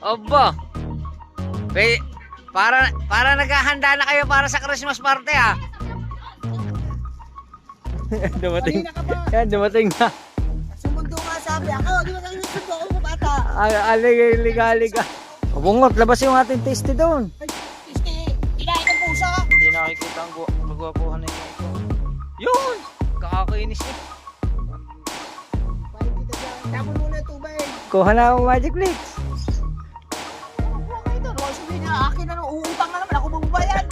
Obo. Para naghahanda na kayo para sa Christmas party ah. Dumating. Kanina ka pa. Yan, dumating na. Sumundo nga sabi ako. Di ba sabi nagsundo ako sa bata? Liga-liga. Kabungot, labas yung ating tasty doon. Ay, iski. Kinain ng pusa. Hindi nakikita ang magwapuhan na yun ito. Yun! Kakakainis eh. Balik kita dyan. Tapon muna yung tubig. Kuha na akong magic flakes. Huwag kayo doon. Huwag sabihin niya, akin na nung uutang na naman. Ako magbabayad.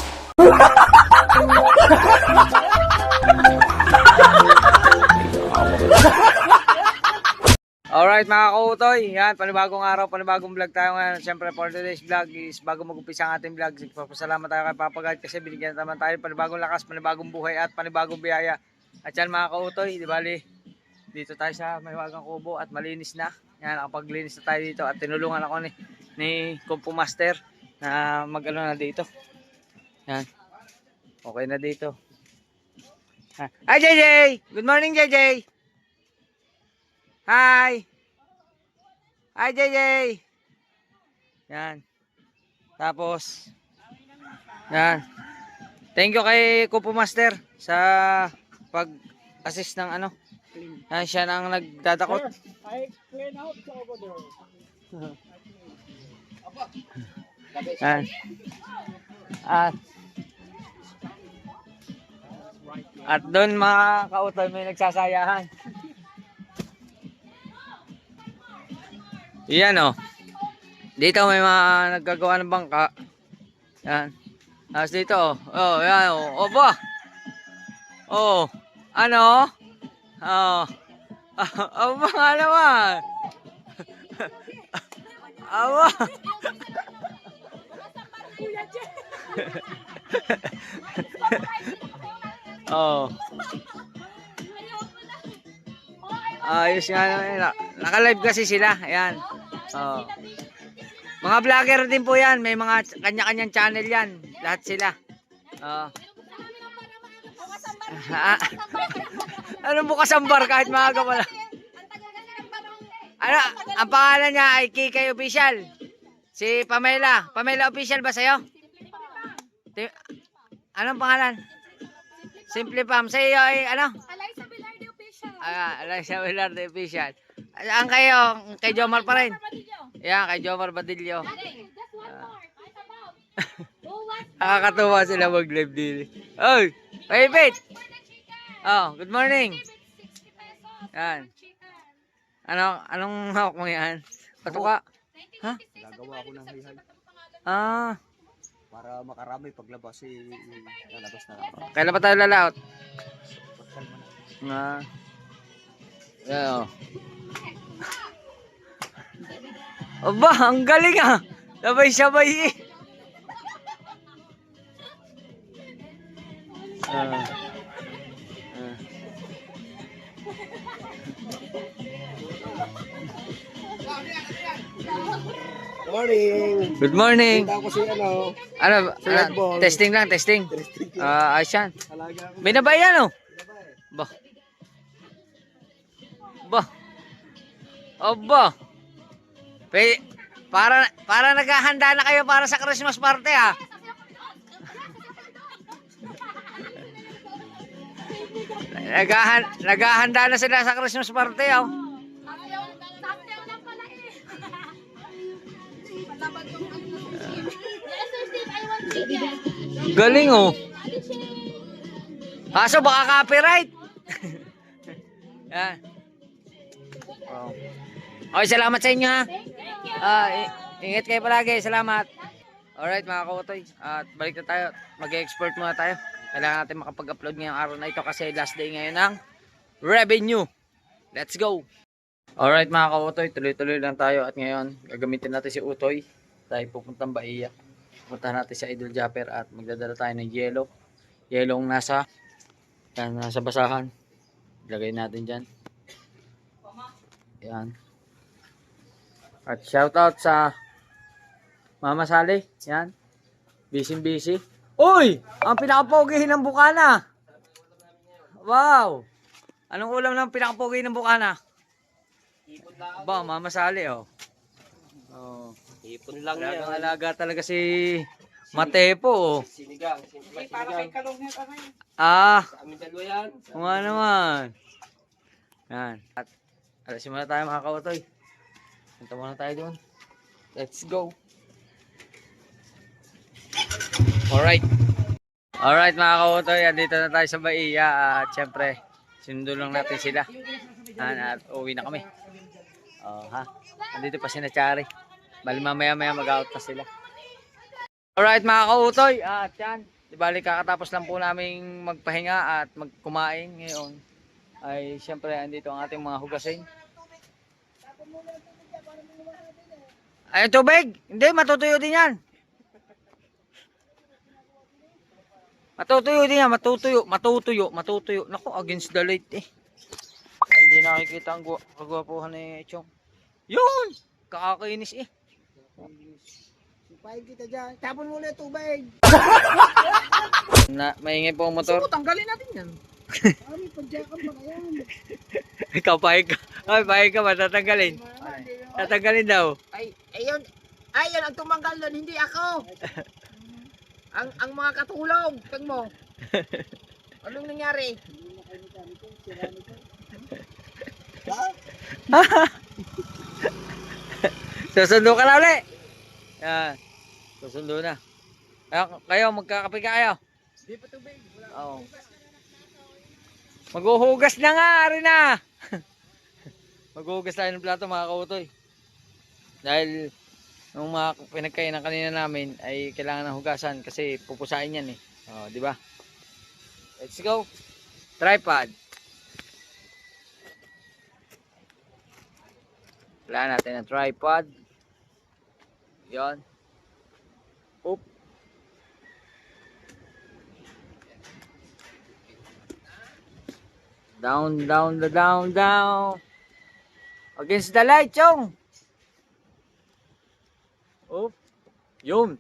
Alright mga kautoy, yan, panibagong araw, panibagong vlog tayo ngayon. Siyempre for today's vlog is bago mag-umpisa ang ating vlog, papasalamat tayo kay Papa God kasi binigyan naman tayo panibagong lakas, panibagong buhay at panibagong biyaya. At yan mga kautoy, di bali, dito tayo sa Mahiwagang Kubo at malinis na. Yan, nakapaglinis na tayo dito at tinulungan ako ni Kumpo Master na mag-ano na dito. Yan, okay na dito. Hi JJ! Good morning JJ! Hi! Hi, JJ! Yan. Tapos, yan. Thank you kay Kupo Master sa pag-assist ng ano. Yan, siya nang nagdadakot. I clean out over there. Yan. At doon mga kautoy may nagsasayahan. Yan o. Dito may mga naggagawa ng bangka. Yan. Tapos dito o. Oh, yan o. O ba? Oh. Ano? Oh. Ang mga naman. Awa. Oh. Ayos nga naman. Naka-live kasi sila. Ayan. Oh. Mga vlogger din po yan. May mga kanya-kanyang channel yan. Lahat sila. Oh. Anong bukas ang bar kahit maaga pala? Ano? Ang pangalan niya ay Kikay Official. Si Pamela. Pamela Official ba sa'yo? Anong pangalan? Simple Pam. Sa'yo ay ano? Eliza Velarde Official. Ang kayo? Kay Jomar pa rin? Yan, kay Jomar Badillo. Nakakatuwa sila mag-live din. Oy! Wait! Oh, good morning. Yan. Anong hawak mo yan? Patuka? Ha? Gagawa ako ng hayhay Ah. para makarami paglabas lalabas na lang. Kailan pa tayo lalaot? Pagkalma na. Nga. Yan o. Aba, ang galing ah. Sabay-sabay eh. Morning! Good morning. Punta ako si Ano? Red Bull. Testing lang, testing. Ayos yan. Talaga ako. Binabay yan oh. Ba. Ba. Aba. Para naghahanda na kayo para sa Christmas party ah. Naghahanda na sila sa Christmas party oh. Galing oh. Kaso baka copyright. Yan. Oh. Okay, salamat sa inyo ha. Ingat kayo palagi. Salamat. Alright mga kautoy. At balik na tayo. Mag-export muna tayo. Kailangan natin makapag-upload ngayong araw na ito kasi last day ngayon ng revenue. Let's go. Alright mga kautoy. Tuloy-tuloy lang tayo. At ngayon gagamitin natin si Utoy. Tayo pupuntang Bahia. Punta natin sa Idol Japper at magdadala tayo ng yelo. Yelong nasa basahan. Ilagay natin dyan. Yan. At shoutout sa Mama Sally. Yan. Busy. Uy! Ang pinakapogi ng bukana. Wow! Anong ulam ng pinakapogi ng bukana? Ba, Mama Sally oh. Oh. Ipon lang Alagang yan. alaga talaga si Matepo. Oh. Sinigang. Para kay Kalong na kami. Ah, Sa amin dalawa yan. kung nga naman. Yan. At alasin muna tayo mga kautoy. Punta muna tayo doon. Let's go. Alright. Alright mga kautoy, andito na tayo sa Bahia. At syempre, sinundo lang natin sila. At uwi na kami. Oh, ha? Andito pa si Nachari. Bali mamaya mag-out pa sila. Alright mga kautoy. At yan. Di bali kakatapos lang po namin magpahinga at magkumain ngayon. Ay syempre andito ang ating mga hugasin. Ay tubig! Hindi, matutuyo din yan. Matutuyo din yan, matutuyo. Naku, against the light eh. Hindi nakikita ang kagwapuhan ni Chong. Yun! Kakakinis eh. Supahin kita dyan. Tapon mo ulit tubig. Maingay po ang Gusto motor. mo, tanggalin natin yan. Kami, pagjakan pa kaya. Ikaw pahig ka. Ay, pahig ka ba? Tatanggalin. Tatanggalin daw. Ay, ayun. Ayun, ang tumanggal doon, hindi ako. ang mga katulong. Tang mo. Anong nangyari? Susundo ka na ulit. Yan. Susundo na. Kayo, magkakape ka kayo. Di pa tubig. Oo. Maghuhugas na nga, rin na. Maghuhugas tayo ng plato mga kautoy. Dahil nung mga pinagkainan kanina namin ay kailangan ng hugasan kasi pupusain yan eh. Oh, di ba? Let's go. Tripod. Wala natin ang tripod. Yon. Oop. Down. Against the light, Chong. Oop. Yun.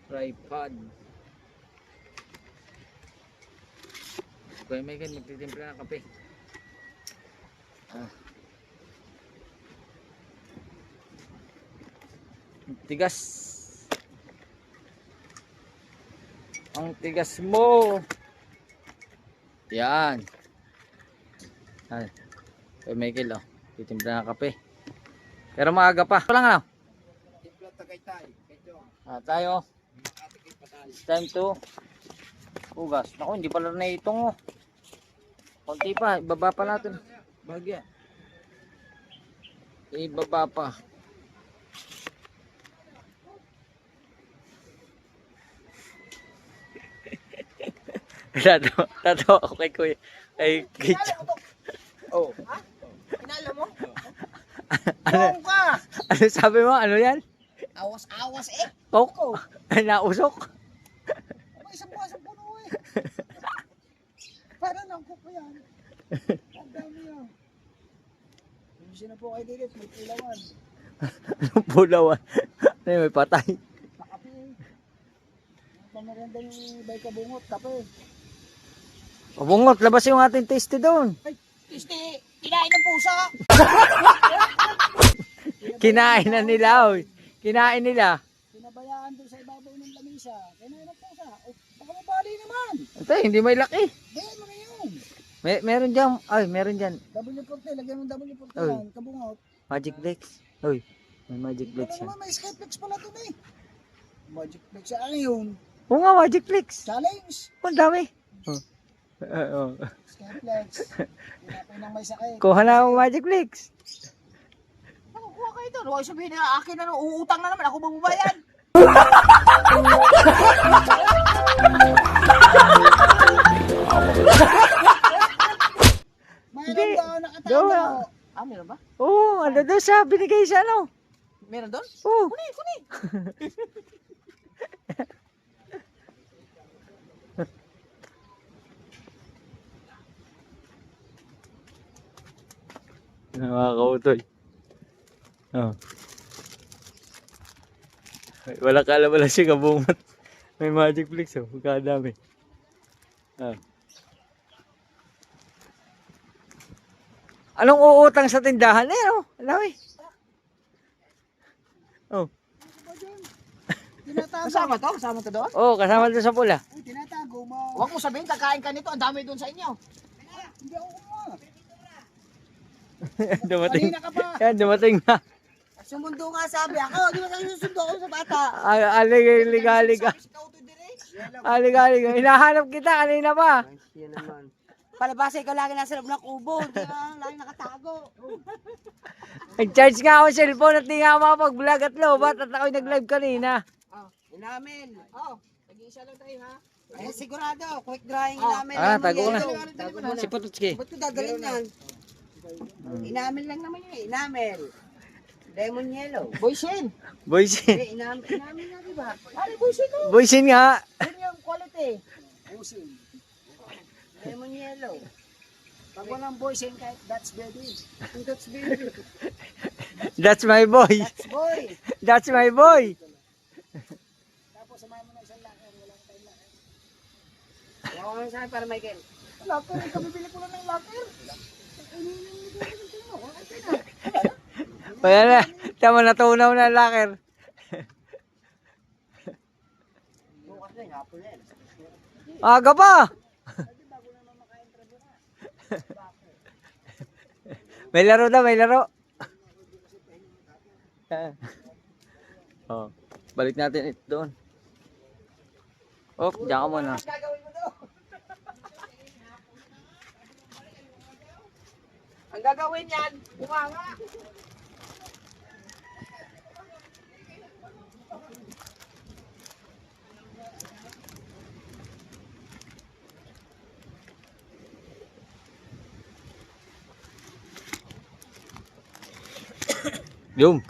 Tripod. Kuya Megan, magtitimpla ng kape. Tigas. Ang tigas mo. Yan. Ay. Kuya Megan, oh. Titimpla ng kape. Pero maaga pa. Ito lang ano? Timpla tagaytay. Tayo. It's time to hugas. Naku, hindi pala na itong oh. Konti pa, ibaba pa natin. Bahagya. Ibaba pa. Tatawa ako kay Kuya. Kay Kitcho. Oh. Ha? Kinala mo? Ano? Bong ka! Ano sabi mo? Ano yan? Awas-awas eh. Coke? Nausok? May isang puno eh. Para lang ko pa yan. Ang dami yan. Hindi na po kayo dito. May pulawan. Anong pulawan? Ano yun, may patay? Kape eh. Pamaranda yung bay kabungot. Kape. Pabungot, labas yung ating tasty doon. Isti, kinain ng pusa. Kinain na nila, oy. Kinain nila. Pinabayaan doon sa ibabaw ng lamisa. Kinain ng pusa. O, baka mabali naman. Ito, hindi may laki. Ganyan mo na yun. Meron dyan, ay, meron dyan. W40, lagyan mo ng W40 Oy. yan. Kabungot. Magic Flex. Uy, may Magic Flex Ano yan. naman, may Skyflex pala doon eh. Magic Flex ano yun? Oo nga, Magic Flex. Challenge. Ang dami. Oh. Skyflex. Pinapay ng may sakit. Kuha na ako Magic Flex. Nakukuha kayo doon. Huwag sabihin na akin na uutang na naman. Ako mabubayan. Hindi. Mayroon daw nakatago. Daw. Ah, meron ba? Oo, ano doon sa binigay sa ano? Meron doon? Oo. Kuni. Nakakautoy. Oh. Wala siya kabungot. May Magic Flex oh, kadami. Ah. Anong uutang sa tindahan? Eh, oh. Alawi. Oh. Kasama to? Kasama to doon? Oh, kasama doon sa pula. Tinatago mo. Huwag mo sabihin, kakain ka nito. Ang dami doon sa inyo. Hindi ako mo. Dumating. Kanina ka pa. Yan, dumating na. Sumundo nga sabi ako. Di ba tayo susundo ako sa bata? Aliga. Sabi si Kauto dire. Aliga. Hinahanap kita kanina pa. Yan naman. Palabasa ikaw lagi nasa loob ng kubo. Di ba? Lagi nakatago. Nag-charge nga ako sa cellphone at di nga ako makapag-vlog at lobat at ako'y nag-live kanina. Inamin. Oh, nag-iisa lang tayo ha. Eh, sigurado. Quick drawing inamin. Tago ko na. Tago mo na. Si Pututski. Ba't ko dadalhin yan? Inamin lang naman yun. Inamin. Lemon yellow. Boysen. Boysin. Eh, inamin na diba? Ano boysen ko? Boysin nga. Yun yung quality. Lemon yellow. Pag walang boysen, kahit that's baby. That's baby. That's my boy. Boy. That's my boy. Tapos samahin mo na isang locker. Wala na tayong locker. Ayaw ko sa akin para Michael. Locker, kabibili ko lang ng locker. Wala na. Tama natunaw na ang locker. Bukas na, hapon na yan. Aga pa. May laro daw, may laro. Oh, balik natin ito doon. Oh, diyan ka muna. Gagawin mo doon. Ang gagawin yan, bunganga. Yung.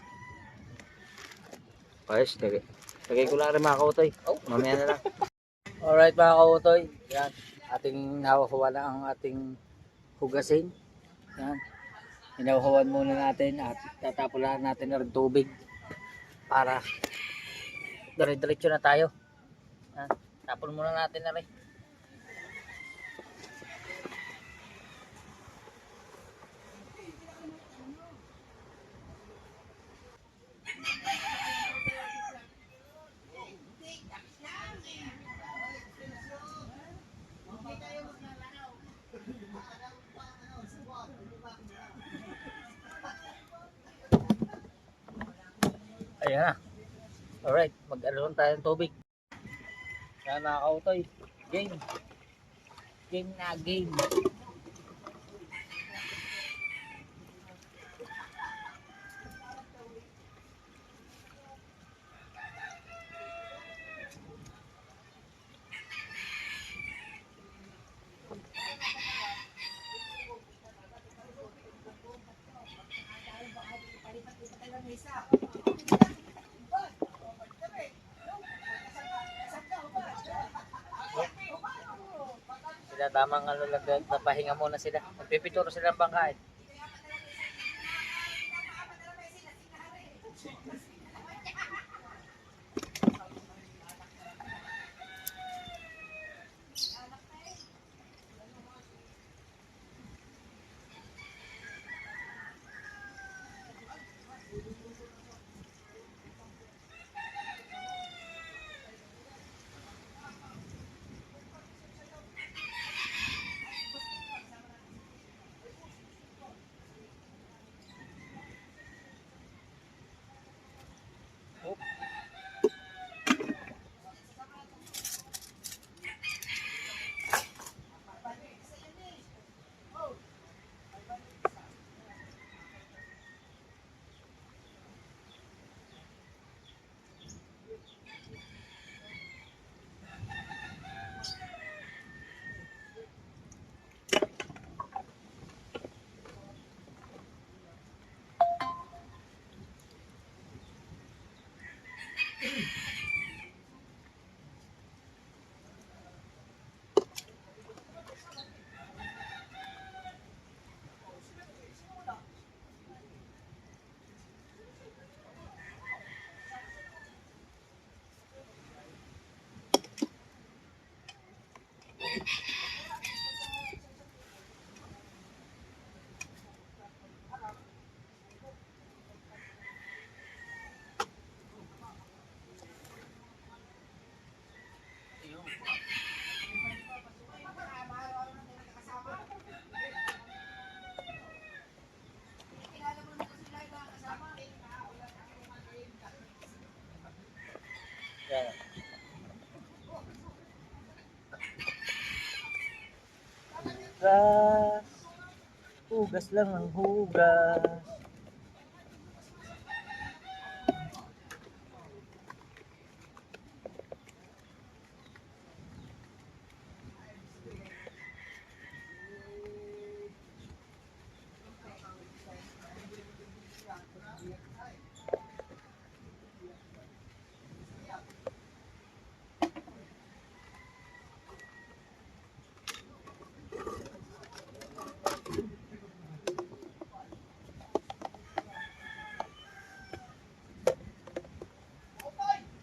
Ayos, lagay ko lang rin mga kautoy. Mamaya na lang. Alright mga kautoy. Yan. Ating nawahawa na ang ating hugasin. Yan. Hinawahawan muna natin at tatapulan natin na rin tubig para dire-diretso na tayo. Yan. Tapon muna natin na rin. Ayan na. Alright, mag-alon tayo ng tubig. Yan mga kautoy. Game. Game na game. Sila tamang ano lang, napahinga muna sila. Magpipituro sila ng bangkain. hugas. Hugas lang ng hugas.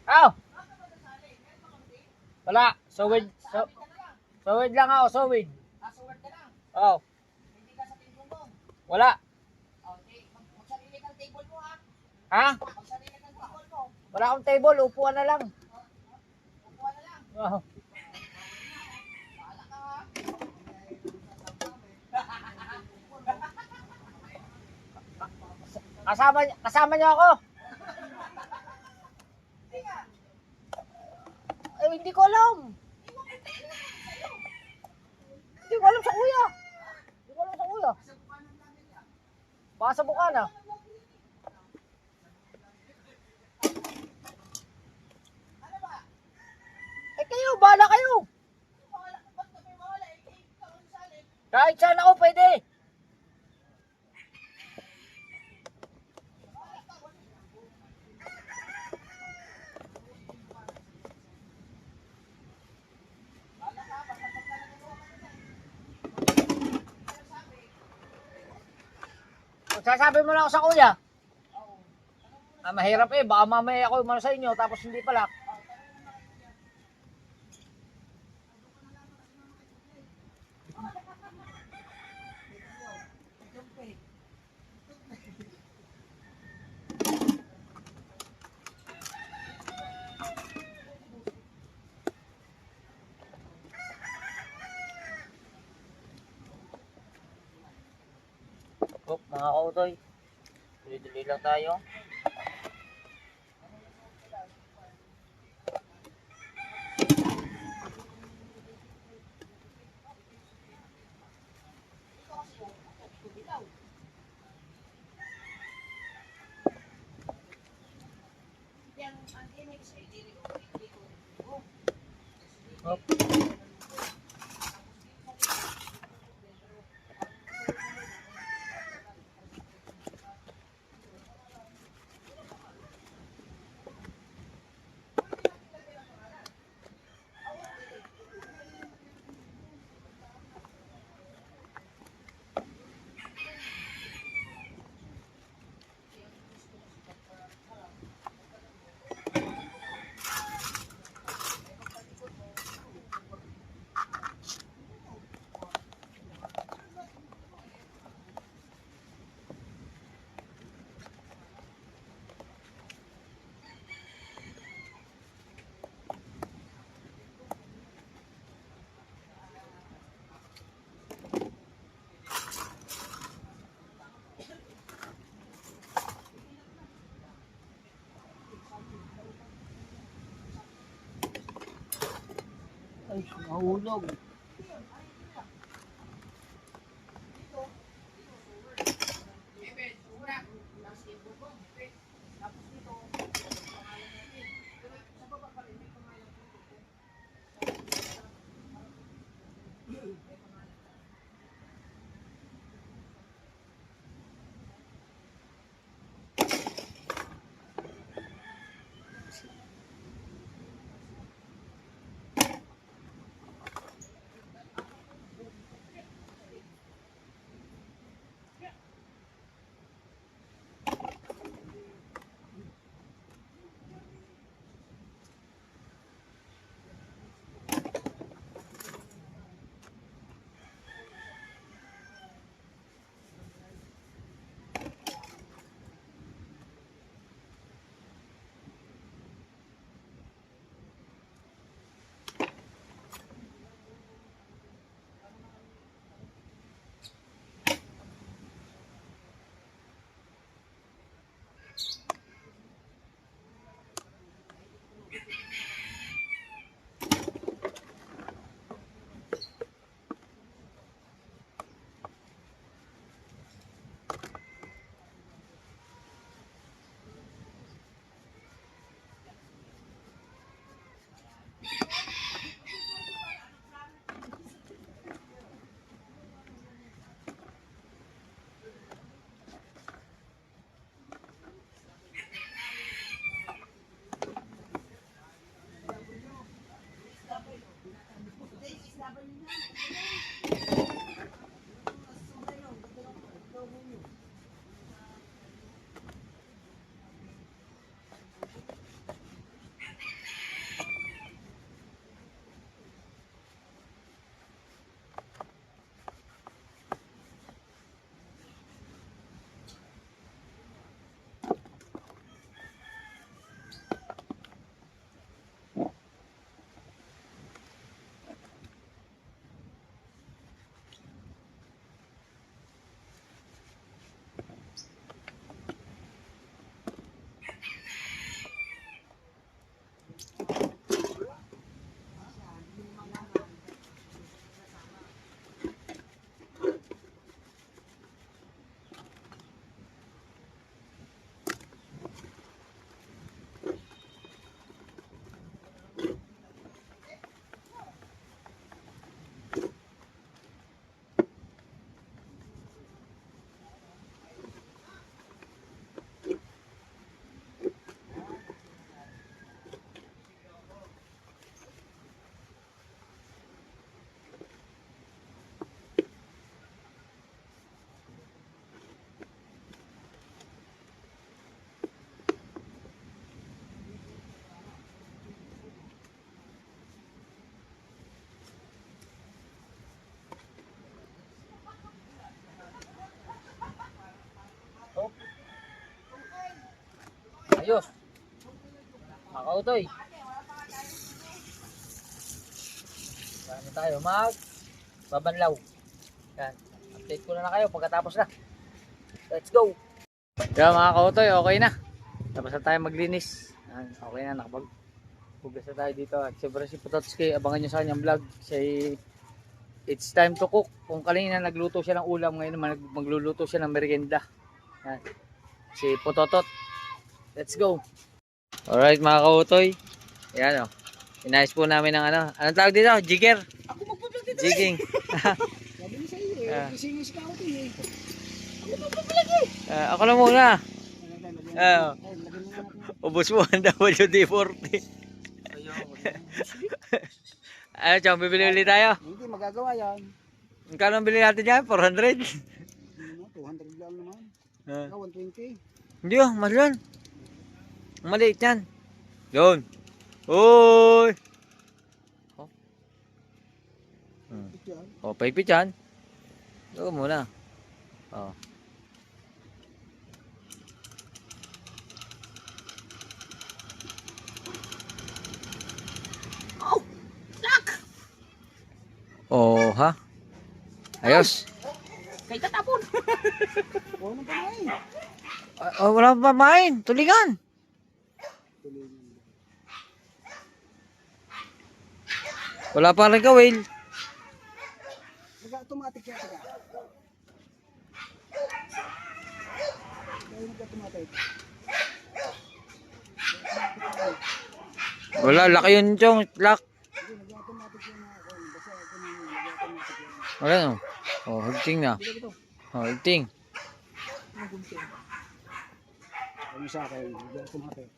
Aw! Wala. Sowid. Sowid lang ako. Sowid. Password ka lang. Oh. Hindi ka sa tinulong. Wala. Okay, magsarili kang table mo ha. Ha? Magsarili kang table mo. Wala akong table. Upuan na lang. Upuan na lang. Oh. Bahala ka ha. Kasama niyo ako. Eh, hindi ko alam. Hindi ko alam sa kuya. Hindi ko alam sa kuya. Baka sa Bukana. Eh kayo, bahala kayo. Kahit saan ako pwede. Sasabi mo lang ako sa kuya. Mahirap eh. Baka mamaya ako umano sa inyo tapos hindi pala. Oh, mga kautoy. Tuloy-tuloy lang tayo. Oh. Ay, nahulog. Ayos. Makautoy. Ano tayo? Babanlaw. Yan. Update ko na kayo pagkatapos na. Let's go. Yan mga kautoy, okay na. Tapos na tayo maglinis. Yan, okay na, nakapag-hugas na tayo dito. At siyempre si Pototski, abangan nyo sa kanyang vlog. It's time to cook. Kung kanina nagluto siya ng ulam, ngayon naman magluluto siya ng merienda. Yan. Si Pototot. Let's go. Alright mga kautoy. Yan o. Inayos po namin ng ano. Anong tawag dito? Jigger? Ako magpa-vlog dito. Jigging. Sabi niya sa iyo Ah. Singis ka ako eh. Ako magpa-vlog eh. Ako na muna. Lagyan mo Ubus mo ang WD-40. Ano chong, bibili ulit tayo? Hindi magagawa yan. Magkano ang bili natin dyan? 400? 200 lang naman. Ah. 120. Hindi oh, mas yan. Ang maliit yan. Yun. Uy! Oh, Ito yan. oh paipit yan. Ito muna. Oh. Oh, ha? Ayos. Kay tatapon. Oo nang pamain. Oh, wala pa main. Tulingan. Wala pa rin kawil. Nag-automatic yan taga. Dahil nag-automatic. Wala, laki yun, chong. Lock. Hindi, nag-automatic yan na ako. Basta ako nang nag-automatic yan. Wala no. Oh, hagting na. Dito, dito. Oh, hagting. Ano gunting? Ano sa akin? Nag-automatic.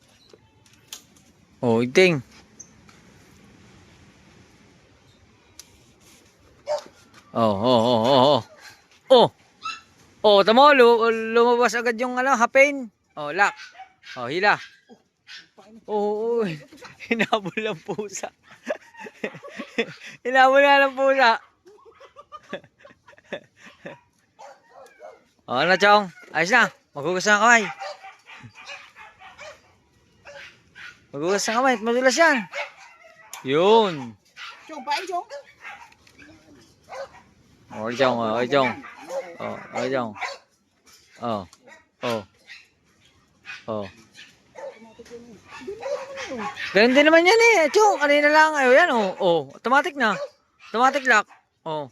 Oh, hagting. Oh. Oh, tamo, lumabas agad yung ano, hapin. Oh, lock. Oh, hila. Oh, uy. Hinabol ng pusa. Hinabol na ng pusa. Oh, ano, chong? Ayos na. Maghugas na ng kamay. Maghugas ng kamay. Madulas yan. Yun. Chong, pain chong. Oh, chong. Oh, chong. Oh, chong. Oh. Ganun din naman yan eh. Chong, kanina lang. Ayun yan. Oh. Automatic na. Automatic lock. Oh.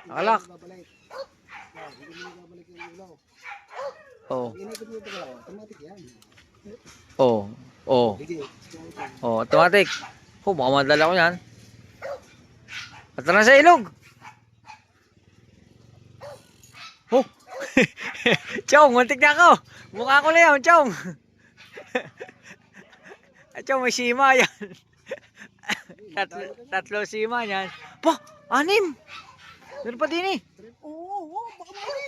Nakalak. Hindi mo babalik yung ilaw. Oh. Inikot mo ito ka. Automatic yan. Oh. Sige. Oh, automatic. Oh, baka madala ko yan. At na sa ilog. Oh. Chong, muntik na ako. Mukha ko na yan, Chong. Chong, may sima yan. Tatlo sima yan. Pa, 6. Meron pa din eh. Oo, baka mali.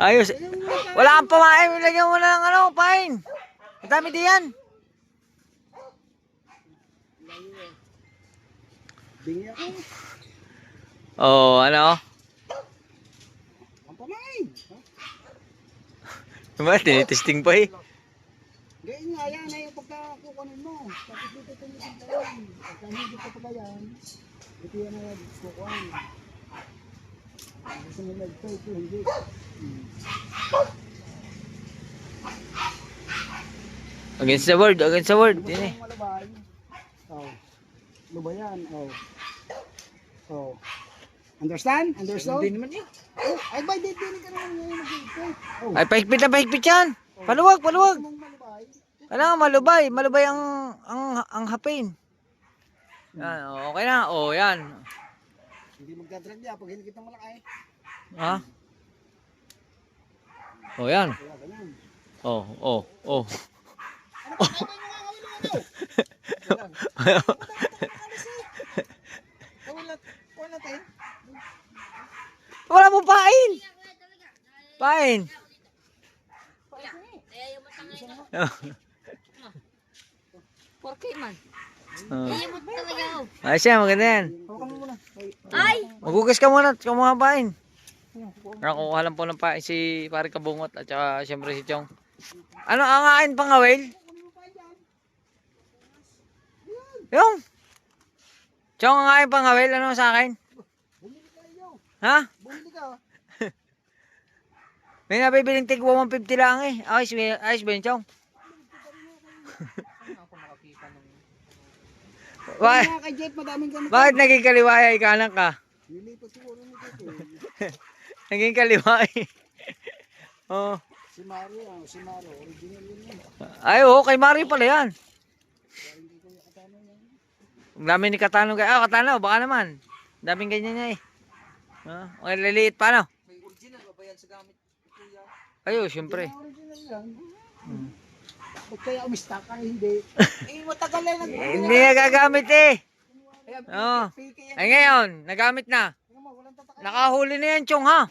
Ayos. Wala kang pamain. Lagyan mo na ng ano, pain. Ang dami din yan. Bingi ako. Oh, ano? Ang pamain. Diba, tinitesting pa eh. Ganyan nga yan ay pagkakukunin mo. Tapos dito ito yung sintayan. Pagka hindi pa pala yan, ito yan na kukuhan. Gusto mo ito, hindi. Against the word. Din eh. Malabay. Oh. Lubay yan. Oh. Understand? Understood? Hindi naman eh. Oh, ay ba dito ka naman ngayon mag-ito. Oh. Ay, pahigpit yan. Paluwag. Gusto mong malabay? Kailangan malubay ang hapin. Yan, okay na. Oh, yan. Hindi magdadrag niya pag hinikit ng malaki. Ha? Oh, yan. Kaya ganyan. Oh. Ano ba naman yung Wala tayo. Wala mo pain. Pain. Porke man. Oh. Ayaw mo talaga ako. Ay siya, maganda yan. Hawakan mo muna. Ay! Magugas ka muna pain. Nakukuha lang po ng pain si pare Kabungot at saka siyempre si Chong. Ano ang akin pangawil? Yung Chong, ang aking pangawil, ano sa akin? Bumili kayo. Ha? Bumili ka. May nabibiling tig 150 lang eh. Ayos ba yun, Chong? Bakit, Mga kay Jeff, madaming ganito. bakit naging kaliwaya ikanan ka? Nilipat siguro nito Naging kaliwaya. Oh. Si Mario, original yun yun. Ay, oo, kay Mario pala yan. Ang dami ni Katano. Katano, baka naman. Ang daming ganyan niya eh. Okay, liliit pa, no? May original ba yan sa gamit? Kuya? Ayo, syempre. Original yan. Ba't kaya umistak ka hindi? Eh, matagal na Hindi na gagamit eh. Kaya Oo. piki yan. Ay ngayon, nagamit na. Tingnan mo, walang tatakay. Nakahuli na yan, Chong, ha?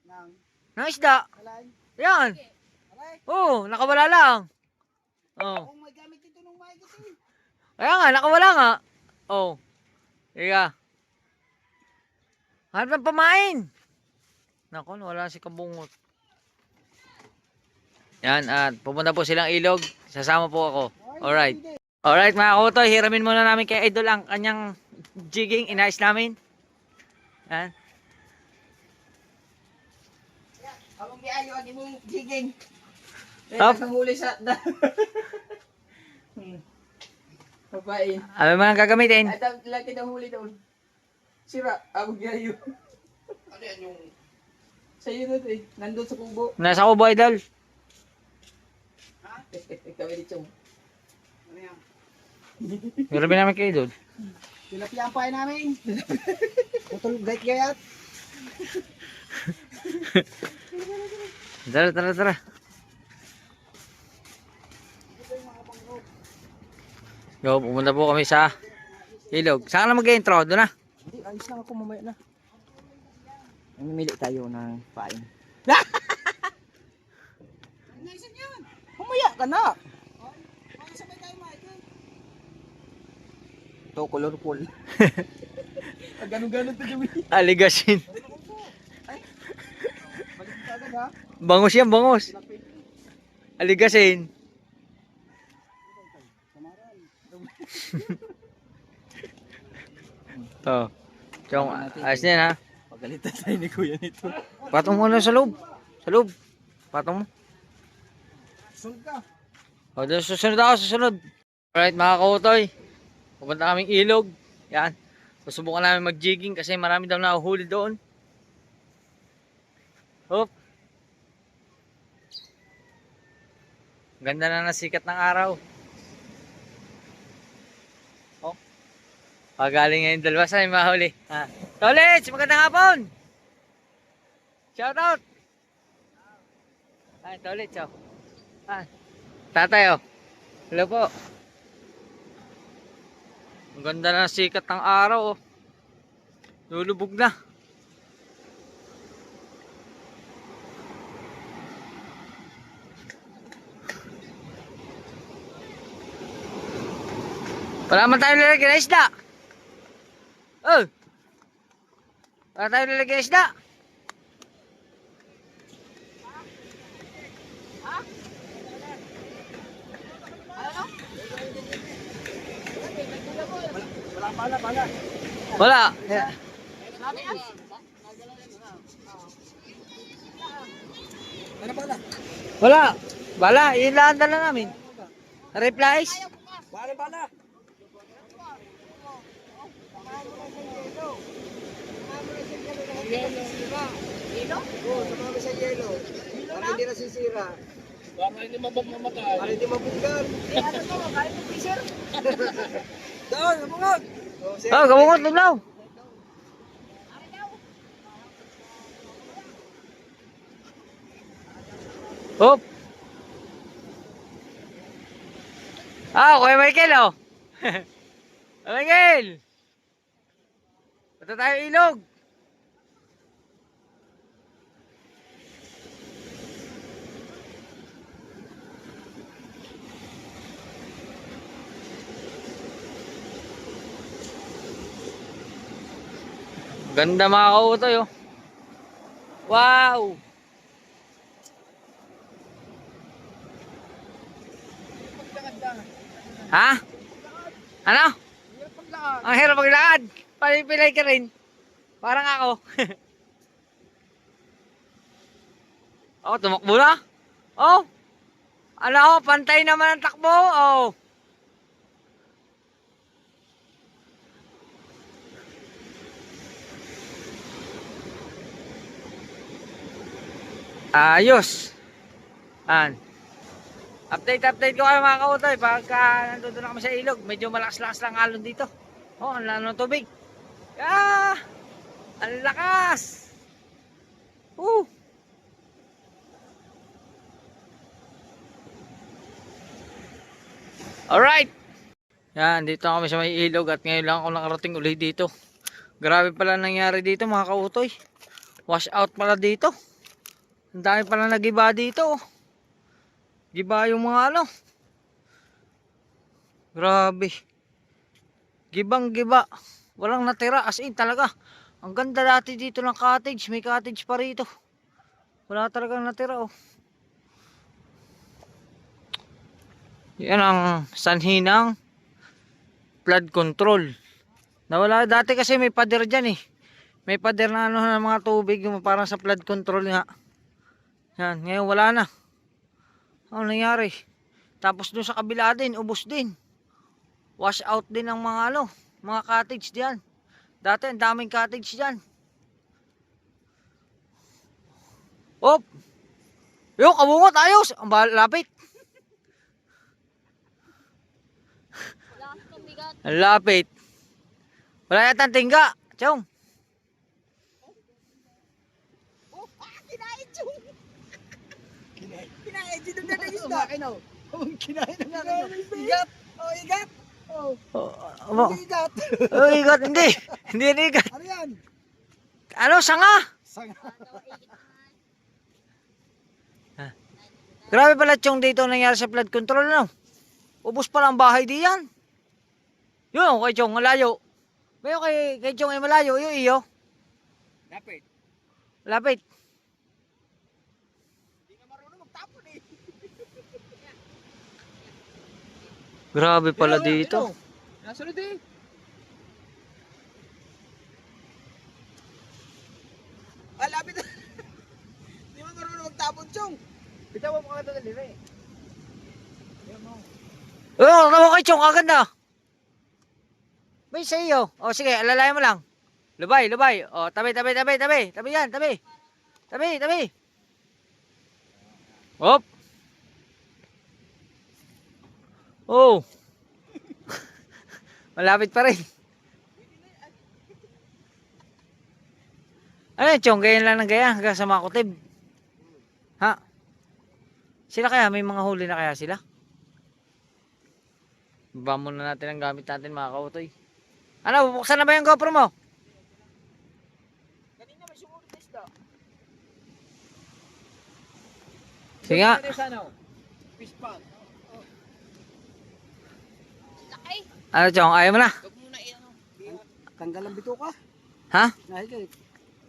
Nang, Ng isda. alay. Yan. Alay. Oo, nakawala lang. Oo. Kung may gamit ito nung mahigit eh. Kaya nga, nakawala nga. Oo. Ika. Hanap ng pamain. Naku, wala si Kabungot. Yan, at pupunta po silang ilog. Sasama po ako. Alright. Alright mga kutoy, hiramin muna namin kay Idol ang kanyang jigging. Inayos namin. Yan. Abang biayo, adi mong jiging. Up. Kaya huli sa... Papain. Ano man ang gagamitin? Ay, laki na huli doon. Sira, abang biayo. Ano yan yung... Sa'yo na eh, nandun sa kubo. Nasa kubo, Idol. Ikaw edit yung... Ano yan? Hiramin namin kay Idol. Tilapia ang pahay namin. Putol gayat-gayat. Tara, tara, tara. Yo, pumunta po kami sa ilog. Saan ka na mag-intro? Doon na. Hindi, ayos lang ako mamaya na. Mamimili tayo ng pain. Naisan yan. Mamaya ka na! Mga sabay tayo, Michael. Ito, colorful. Ganun-ganun to gawin. Aligasin. Balik ka agad ha. Bangos yan, bangos. Aligasin. Oh. Chong, ayos na yan, ha. Pagalitan tayo ni kuya nito. Patong mo na sa loob. Sa loob. Patong mo. Sunod ka. O, doon susunod ako, susunod. Alright mga kautoy. Pupunta kaming ilog. Yan. Susubukan namin mag-jigging kasi marami daw nahuhuli doon. Hop. Ganda na ng sikat ng araw. Oh. Pagaling ngayon dalawa sa mahuli. Ha. Tolits, magandang hapon. Shout out. Ay, Tolits, oh. Ah. Tatay, oh. Hello po. Ang ganda na ng sikat ng araw, oh. Lulubog na. Wala man tayo lalagyan ng isda. Oh. Wala tayo lalagyan ng isda. Wala. Ano pala? Wala. Bala, yun lang dala namin. Replies. Bala. Ilo? Oo, sumama sa yelo. Para hindi nasisira. Para hindi mamatay. Para hindi mabuggan. Eh, ano to? Kaya mo fisher? Doon, mabungot. Oh, kabungot lulaw. Hop. Ah, Kuya Michael, oh. Kuya Michael. Punta tayo ilog. Ganda mga kautoy, oh. Wow! Ha? Ano? Ang hirap maglakad. Palipilay ka rin. Parang ako. Oh, tumakbo na. Oh. Ano, pantay naman ang takbo. Oh. Ayos. An. Update ko kayo mga kautoy pagka nandun na kami sa ilog. Medyo malakas-lakas lang alon dito. Oh, ang lalo ng tubig. Ah! Ang lakas! Alright! Yan, dito kami sa may ilog at ngayon lang ako nakarating ulit dito. Grabe pala nangyari dito mga kautoy. Wash out pala dito. Ang dami pala nagiba dito. Giba yung mga ano. Grabe. Gibang giba. Walang natira as in talaga. Ang ganda dati dito ng cottage. May cottage pa rito. Wala talagang natira oh. Yan ang sanhi ng flood control. Nawala dati kasi may pader dyan eh. May pader na ano ng mga tubig. Yung parang sa flood control nga. Yan. Ngayon wala na. Ano nangyari? Tapos dun sa kabila din. Ubos din. Wash out din ang mga ano. Mga cottage diyan. Dati ang daming cottage diyan. Op! Yung kabungot ayos. Ang lapit. Wala kang bigat. Ang lapit. Wala yatang tingga. Chong. Kinain dito na isda. Ano? Kinain na nga. Igat. Oh, igat. Oh, Oh, igat. oh, igat. Hindi. Hindi yan igat. Ano yan? Ano? Sanga. Sanga. Grabe pala Chong dito nangyari sa flood control. Ano? Ubus pala ang bahay diyan. Yun, kay Chong, malayo. Mayo kay Chong ay malayo. Yung iyo. Lapit. Lapit. Hindi ka marunong magtapon eh. Grabe pala dito. Nasunod eh. Lapit na. Hindi mo marunong magtapon, Chong. Bitawan mo ka ito dali eh. Oh, tama kay Chong, agad na. May sa iyo. O sige, alalayan mo lang. Lubay. O, tabi. Tabi yan, tabi. Tabi. Hop. Oh. Malapit pa rin. Ano yun, Chong? Ganyan lang ng gaya hanggang sa mga kutib. Ha? Sila kaya? May mga huli na kaya sila? Baba muna natin ang gamit natin mga kautoy. Ano, bubuksan na ba yung GoPro mo? Kanina may sumulot na isda. Sige nga. Ano sa ano? Fish pond. Laki. Ano, Chong? Ayaw mo na? Huwag mo na i-ano. Tanggal ang bito ka. Ha? Nahigit.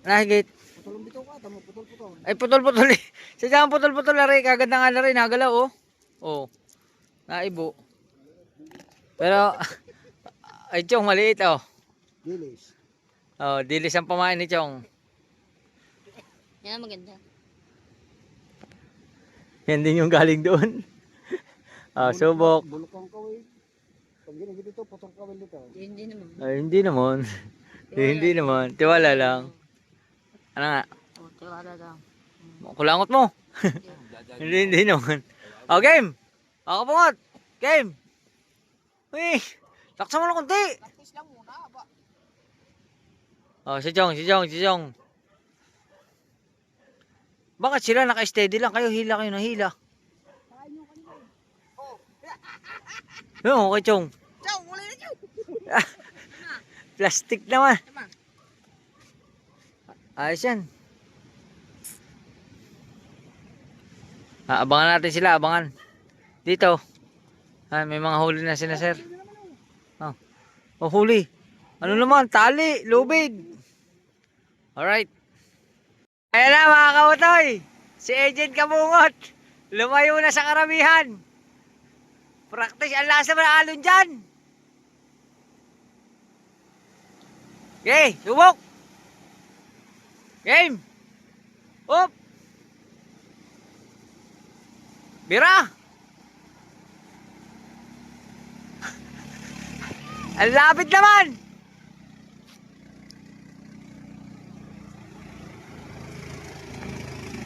Nahigit. Putol ang bito ka. Tamo putol. Ay, putol eh. Sadya ang putol na rin. Kagad na nga na rin. Nagalaw, oh. Oh. Naibo. Pero, ay, Chong, maliit, oh. Dilis. Oh, dilis ang pamain ni Chong. Yan ang maganda. Yan din yung galing doon. Oh, subok. Bulok ang kawin. Pag ginagit ito, putol kawin dito. Hindi naman. Ay, hindi naman. Hindi naman. Tiwala lang. Ano nga? O, tiwala lang. Kulangot mo. Hindi naman. Oh, game. Ako pungot. Game. Uy. Laksan mo na kunti. Practice lang muna. Ba? Oh, si Chong. Bakit sila naka-steady lang? Kayo hila kayo ng hila. Yung kay Chong. Chong, muli na Chong. Plastic naman. Tama. Ayos yan. Abangan natin sila, abangan. Dito. May mga huli na sila, sir. Oh, huli. Ano naman? Tali, lubid. Alright. Ayan na mga kautoy. Si Agent Kabungot. Lumayo na sa karamihan. Practice ang lasa ng alon dyan. Okay, subok. Game. Up. Bira. Ang lapit naman.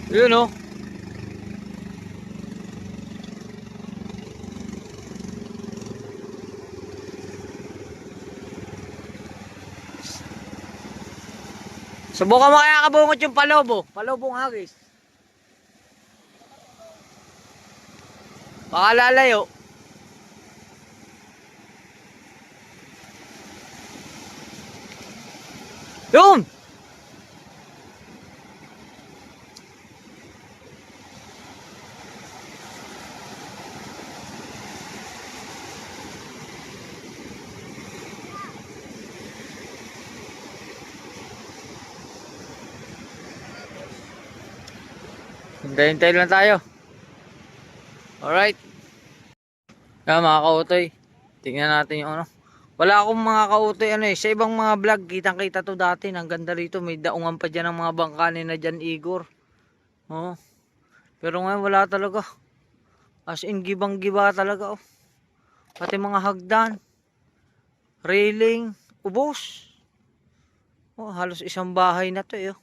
Yun oh. Subukan mo kaya kabungot yung palobo. Palobong hagis. Baka lalayo. Yun! Hintay-hintay lang tayo. Alright. Kaya mga kautoy, tingnan natin yung ano. Wala akong mga kautoy ano eh. Sa ibang mga vlog, kitang-kita to dati. Ang ganda rito. May daungan pa dyan ng mga bangkanin na dyan, Igor. Oh. Pero ngayon wala talaga. As in, gibang-giba talaga. Oh. Pati mga hagdan. Railing. Ubos. Oh, halos isang bahay na to eh. Oh.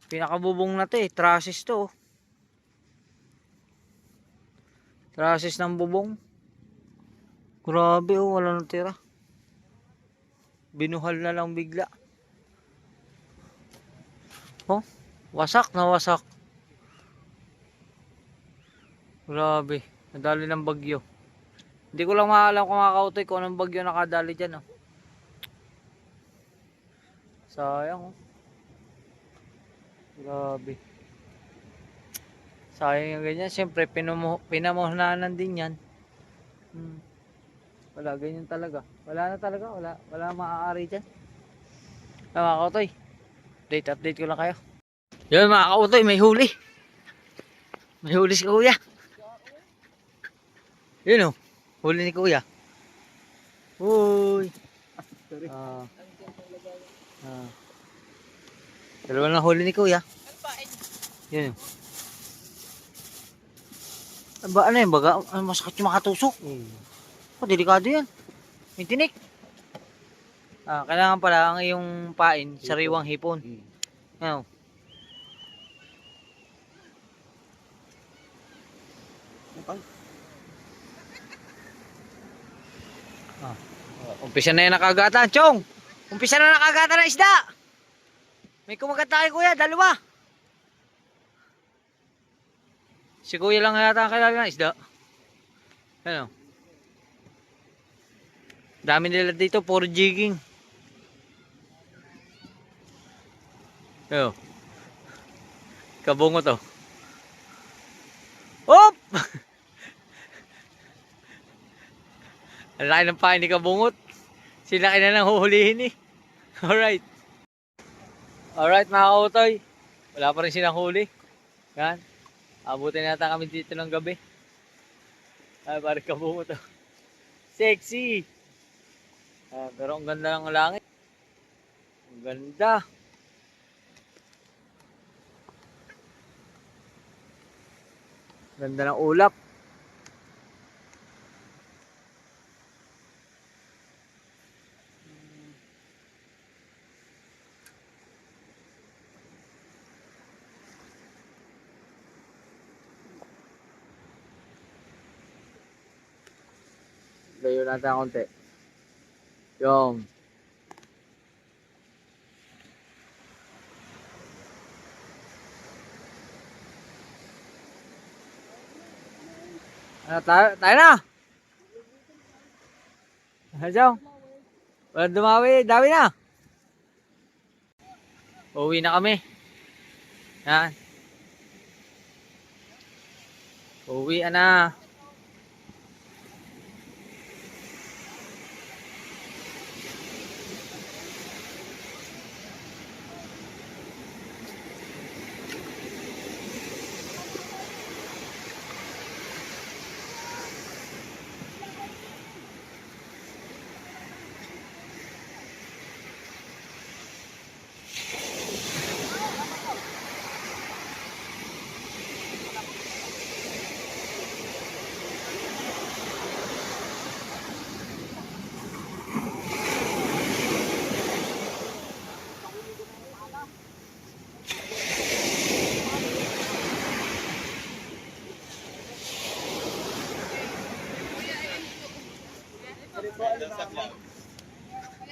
Pinakabubong na to eh. Trusses to. Oh. Trusses ng bubong. Grabe oh, wala nang tira. Binuhal na lang bigla. Oh, wasak na wasak. Grabe, nadali ng bagyo. Hindi ko lang maalam kung mga kautoy kung anong bagyo nakadali dyan oh. Sayang oh. Grabe. Sayang yung ganyan. Siyempre pinamuhunanan din yan. Wala, ganyan talaga. Wala na talaga. Wala maaari dyan. Mga kautoy, update ko lang kayo. Yun mga kautoy, may huli. May huli si kuya. Yun o, huli ni kuya. Uy. Dalawa na huli ni kuya. Yun o. Ba ano yun baga? Masakit yung makatusok. Oh, delikado yan. May tinik. Kailangan pala ang iyong pain, sariwang hipon. Ano? Umpisa na yung nakagatan, Chong. Umpisa na nakagatan na isda. May kumagat tayo kuya, dalawa. Si kuya lang yata ang kilala ng isda. Ano? Dami nila dito, puro jigging. Ayo. Kabungot oh. Hop! Ang laki ng pain ni kabungot. Sila na lang huhulihin eh. Alright. Alright mga kautoy. Wala pa rin silang huli. Yan. Abutin natin kami dito ng gabi. Ay, parang kabungot oh. Sexy! Pero ang ganda ng langit. Ang ganda. Ganda ng ulap. Layo natin ang konti. Yung. Tayo na. Jong. Wala dumawi, dami na. Uwi na kami. Yan. Uwi na.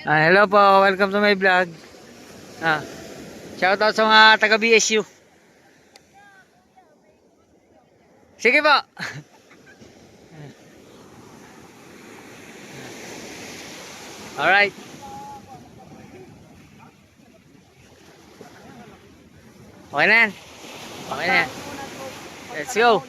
Hello po, welcome to my vlog. Shout out sa mga taga BSU. Sige po. Alright. Okay na yan. Okay na yan. Let's go.